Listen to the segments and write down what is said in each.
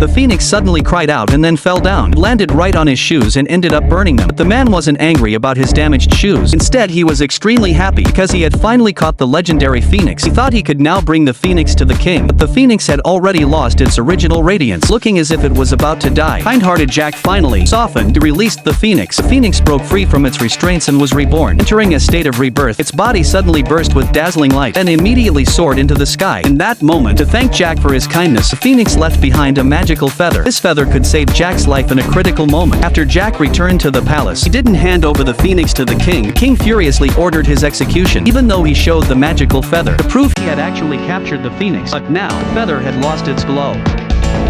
The phoenix suddenly cried out and then fell down, landed right on his shoes and ended up burning them. But the man wasn't angry about his damaged shoes. Instead, he was extremely happy because he had finally caught the legendary phoenix. He thought he could now bring the phoenix to the king, but the phoenix had already lost its original radiance, looking as if it was about to die. Kind-hearted Jack finally softened, released the phoenix. The phoenix broke free from its restraints and was reborn. Entering a state of rebirth, its body suddenly burst with dazzling light and immediately soared into the sky. In that moment, to thank Jack for his kindness, the phoenix left behind a magical feather. This feather could save Jack's life in a critical moment. After Jack returned to the palace, he didn't hand over the phoenix to the king. The king furiously ordered his execution, even though he showed the magical feather to prove he had actually captured the phoenix. But now, the feather had lost its glow.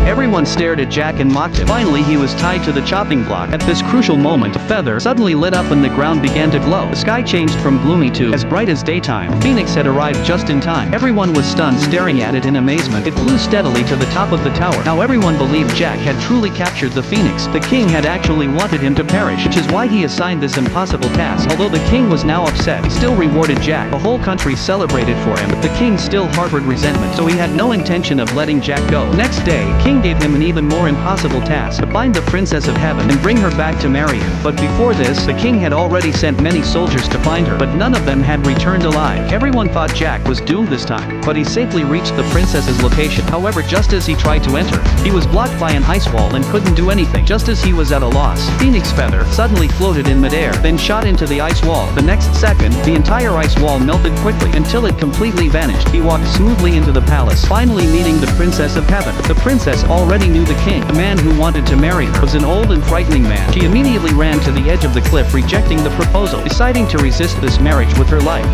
Everyone stared at Jack and mocked him. Finally, he was tied to the chopping block. At this crucial moment, the feather suddenly lit up and the ground began to glow. The sky changed from gloomy to as bright as daytime. The phoenix had arrived just in time. Everyone was stunned, staring at it in amazement. It flew steadily to the top of the tower. Now everyone believed Jack had truly captured the phoenix. The king had actually wanted him to perish, which is why he assigned this impossible task. Although the king was now upset, he still rewarded Jack. The whole country celebrated for him, but the king still harbored resentment, so he had no intention of letting Jack go. Next day, King gave him an even more impossible task: to find the Princess of Heaven and bring her back to marry him. But before this, the king had already sent many soldiers to find her, but none of them had returned alive. Everyone thought Jack was doomed this time, but he safely reached the princess's location. However, just as he tried to enter, he was blocked by an ice wall and couldn't do anything. Just as he was at a loss, Phoenix Feather suddenly floated in midair, then shot into the ice wall. The next second, the entire ice wall melted quickly until it completely vanished. He walked smoothly into the palace, finally meeting the Princess of Heaven. The princess already knew the king. The man who wanted to marry her was an old and frightening man. She immediately ran to the edge of the cliff, rejecting the proposal, deciding to resist this marriage with her life.